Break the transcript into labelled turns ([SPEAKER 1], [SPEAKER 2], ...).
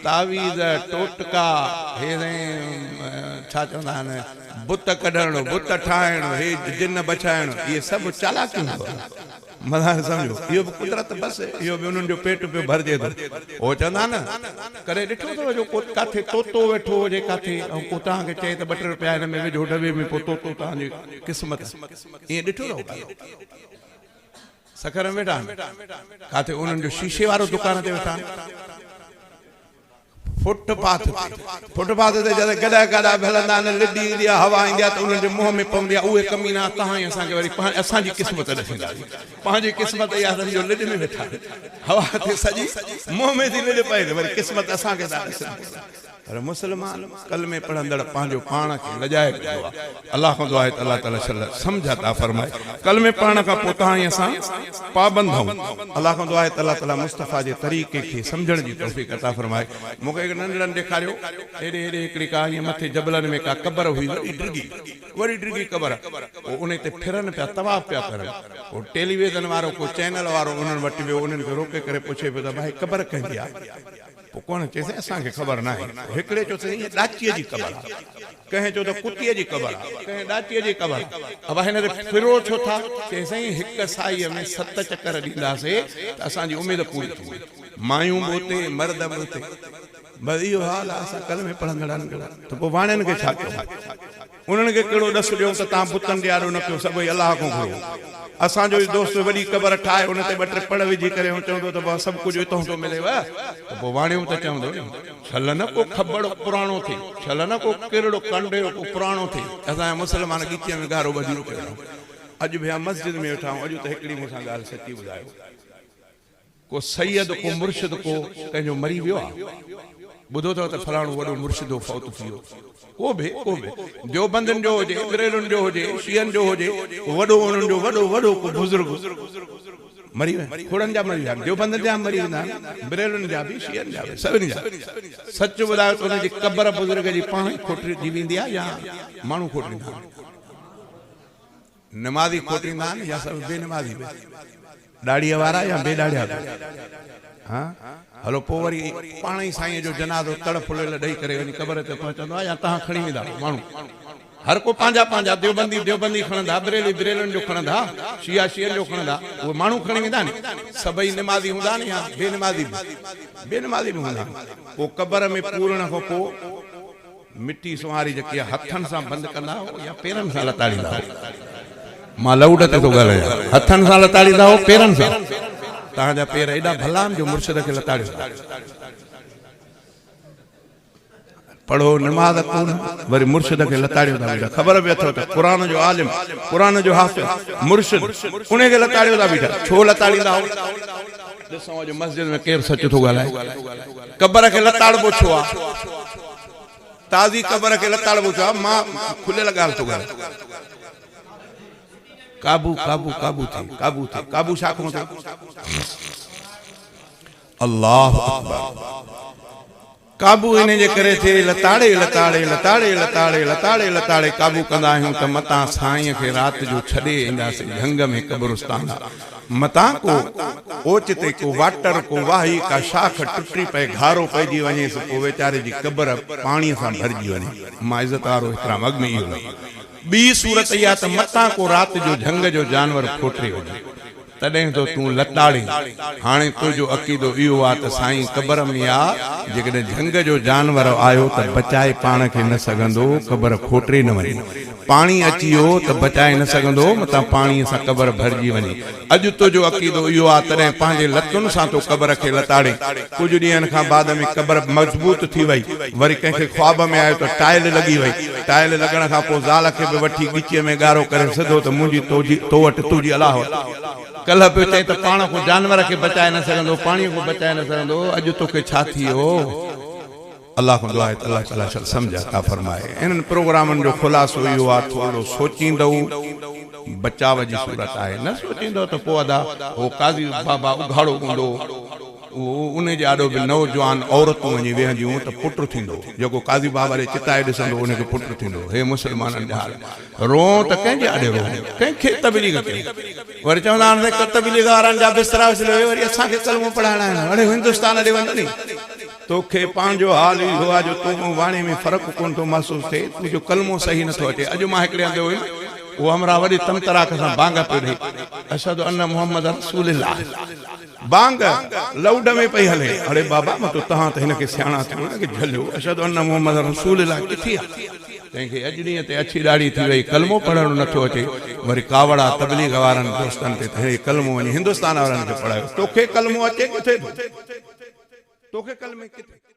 [SPEAKER 1] तावीज़ टोटका हे छा चवंदा आहिनि बुत कढणु बुत ठाहिणु हे जिन बचाइणु इहे सभु चालाकियूं मज़ा सम्झो इहो बि कुदरत बसि इहो बि उन्हनि जो पेट पियो भरिजे थो उहो चवंदा न करे ॾिठो अथव जो किथे तोतो वेठो हुजे किथे ऐं को तव्हांखे चए त 2 रुपया हिन में विझो डबे में पोइ तोतो तव्हांजी क़िस्मत ईअं ॾिठो अथव सखर में वेठा किथे उन्हनि जो शीशे वारो दुकान ते वेठा फुटपाथ ते जॾहिं गॾा गॾा हलंदा आहिनि लिडी ईंदी आहे हवा ईंदी आहे त उन्हनि जे मुंहं में पवंदी आहे उहे कमीना तव्हां ई असांखे वरी असांजी क़िस्मत ॾिसंदा पंहिंजी क़िस्मत इहा सम्झो लिड में वेठा हवा ते सॼी मुंहं में थी लिड पए वरी क़िस्मत असांखे था ॾिसनि पर मुस्लमान कलमे पढ़ंदड़ पंहिंजो पाण खे लॼाए रखंदो आहे अलाह खां दुआ आहे त अलाह ताला सम्झ अता फरमाए कलमे पढ़ण खां पोइ तव्हां ई असां पाबंद आहियूं अलाह खां दुआ आहे त अलाह ताला मुस्तफ़ा जे तरीक़े खे सम्झण जी तौफ़ीक़ अता फरमाए मूंखे हिकु नंढड़नि ॾेखारियो हेॾे हेॾे हिकिड़ी का ईअं मथे जबलनि में का क़बर हुई वरी डिगी क़बर पोइ उन ते फिरनि पिया तवाफ़ पिया करनि पोइ टेलीविज़न वारो को चैनल वारो उन्हनि वटि वियो उन्हनि खे रोके करे पुछे पियो त भाई क़बर कंहिंजी आहे पोइ कोन चएसि असांखे ख़बर न आहे हिकिड़े चयो त ईअं ॾाचीअ जी क़बर आहे कंहिं चयो त कुतीअ जी क़बर आहे कंहिं ॾाचीअ जी क़बर अब हिन ते फिरो छो था चई साईं हिकु साईअ में 7 चकर ॾींदासीं त असांजी उमेद पूरी थी मायूं बि उते मर्द बि उते बस इहो हाल आहे असां कल में पढ़ंदड़नि त पोइ वाणियुनि खे छा कयो उन्हनि खे कहिड़ो ॾस ॾियूं त तव्हां बुतनि खे ॾियारो न कयो सभई अलाह खां घुरो असांजो दोस्त वॾी क़बर ठाहे हुन ते 2 पड़ विझी करे चवंदो त सभु कुझु हितां थो मिलेव त पोइ वाणियूं त चवंदो छल न को खबड़ पुराणो थिए छल न को किरड़ो कंडेरो को पुराणो थिए असांजा मुस्लमान ॻीचीअ में गारो ॿधी कयो अॼु बि मस्जिद में वेठा आहियूं अॼु त हिकिड़ी मूंसां ॻाल्हि सची ॿुधायो को सैयद को मुर्शिद को कंहिंजो मरी वियो आहे ॿुधो अथव त फलाणो वॾो मुर्शिदो फौत थी वियो को बि देवबंदनि जो हुजे बरेलुनि जो हुजे शियनि जो हुजे वॾो उन्हनि जो वॾो को बुज़ुर्ग मरी विया खोड़नि जा मरी विया देवबंदनि जा मरी वेंदा बरेलुनि जा बि शियनि जा बि सभिनी जा सच ॿुधायो त हुनजी क़बर बुज़ुर्ग जी पाण ई खोटजी वेंदी आहे या माण्हू खोटींदा आहिनि नमाज़ी खोटींदा आहिनि या सभु बेनमाज़ी ॾाड़ीअ वारा या बेॾाड़िया हा हलो पोइ वरी पाण ई साईं जो जनाज़ो तड़ फुलियल ॾेई करे वञी क़बर ते पहुचंदो आहे या तव्हां खणी वेंदा माण्हू हर को पंहिंजा देवबंदी खणंदा बरेलुनि जो खणंदा शियनि जो खणंदा उहे माण्हू खणी वेंदा नी सभई निमाज़ी हूंदा नी या बेनमाज़ी बि हूंदा पोइ क़बर में पूरण खां पोइ मिटी सुहारी जेकी आहे हथनि सां बंदि कंदा या पेरनि सां लताड़ींदा मां लाउड ते थो ॻाल्हायां हथनि सां लताड़ींदा पेरनि सां तव्हांजा पेर एॾा भला आहिनि जो मुर्शिद खे लताड़ियो पढ़ो नमाज़ कोन वरी मुर्शिद खे लताड़ियो था बीठा ख़बर बि अथव त क़ुरान जो आलिम क़ुरान जो हाफ़िज़ मुर्शिद उन खे लताड़ियो था बीठा छो लताड़ींदा हो ॾिसो अॼु मस्जिद में केरु सच थो ॻाल्हाए क़बर खे लताड़बो छो आहे ताज़ी क़बर खे लताड़बो छो आहे मां खुलियल ॻाल्हि थो ॻाल्हायां काबू छा कोन थियो अल्लाह अकबर काबू इन जे करे थे लताड़े काबू कंदा आहियूं त मतां साईं खे राति जो छॾे ईंदासीं झंग में कब्रिस्तान मतां को ओचिते को वाटर को वाही का शाख टुटी पए घारो पइजी वञेसि पोइ वेचारे जी क़बर पाणीअ सां भरिजी वञे मां इज़त वारो इकराम अॻ में इहो ॿी सूरत इहा त मतां को राति जो झंग जो जानवर खोटे वञे तॾहिं तो तूं लताड़ी हाणे तुंहिंजो अक़ीदो इहो आहे त साईं क़बर में आहे जेकॾहिं झंग जो जानवर आयो त बचाए पाण खे न सघंदो क़बर खोटे न वञे पाणी अची वियो त बचाए न सघंदो मतां पाणीअ सां क़बर भरिजी वञे अॼु तुंहिंजो अक़ीदो इहो आहे तॾहिं पंहिंजे लतुनि सां तो क़बर खे लताड़े कुझु ॾींहंनि खां बाद में क़बर मज़बूत थी वई वरी कंहिंखे ख्वाब में आयो त टाइल लॻी वई टाइल लॻण खां पोइ ज़ाल खे बि वठी ॻीचीअ में ॻारो करे सिधो त मुंहिंजी तो वटि तुंहिंजी अलाह कल्ह पियो चई त पाण को जानवर खे बचाए न सघंदो पाणीअ को बचाए न सघंदो अॼु तोखे छा थी वियो अल्लाह खां दुआ आहे त अल्लाह ताला सम्झ अता फरमाए इन्हनि प्रोग्रामनि जो ख़ुलासो इहो आहे थोरो सोचींदो बचाव जी सूरत आहे न सोचींदो त पोइ अदा हो काज़ी बाबा उघाड़ो हूंदो उन जे आॾो बि नौजवान औरतूं वञी वेहंदियूं त पुटु थींदो जेको काज़ी बाबा खे चिताए ॾिसंदो उनखे पुटु थींदो हे मुस्लमाननि जा हाल रो त कंहिंजे आॾे रो कंहिंखे तबलीग कई वरी चवंदा आहिनि त तबलीग वारनि जा बिस्तरा वरी असांखे कलमो पढ़ाइणा आहिनि हाणे हिंदुस्तान ॾे वञो नी तोखे पंहिंजो हाल ई हुआ जो तूं वाणी में फ़र्क़ु कोन थो महसूस थिए, तुंहिंजो कलमो सही नथो अचे। अॼु मां हिकिड़े हंधि हुयुमि, वो हमरा वॾी तमतराक सां बांग पियो ॾे, अशहदु अन्न मुहम्मद रसूलुल्लाह, बांग लौड में पई हले। अरे बाबा मतलब तहां त हिनखे सियाणा थियो न कि झलियो, अशहदु अन्न मुहम्मद रसूलुल्लाह किथे आहे? तंहिंखे अॼु ॾींहं ते अछी ॾाढ़ी थी वई, कलमो पढ़णु नथो अचे, वरी कावड़ा तबलीग वारनि दोस्तनि ते हे कलमो वञी हिंदुस्तान वारनि खे पढ़ायो। तोखे कलमो अचे किथे? तोखे कलमे किथे?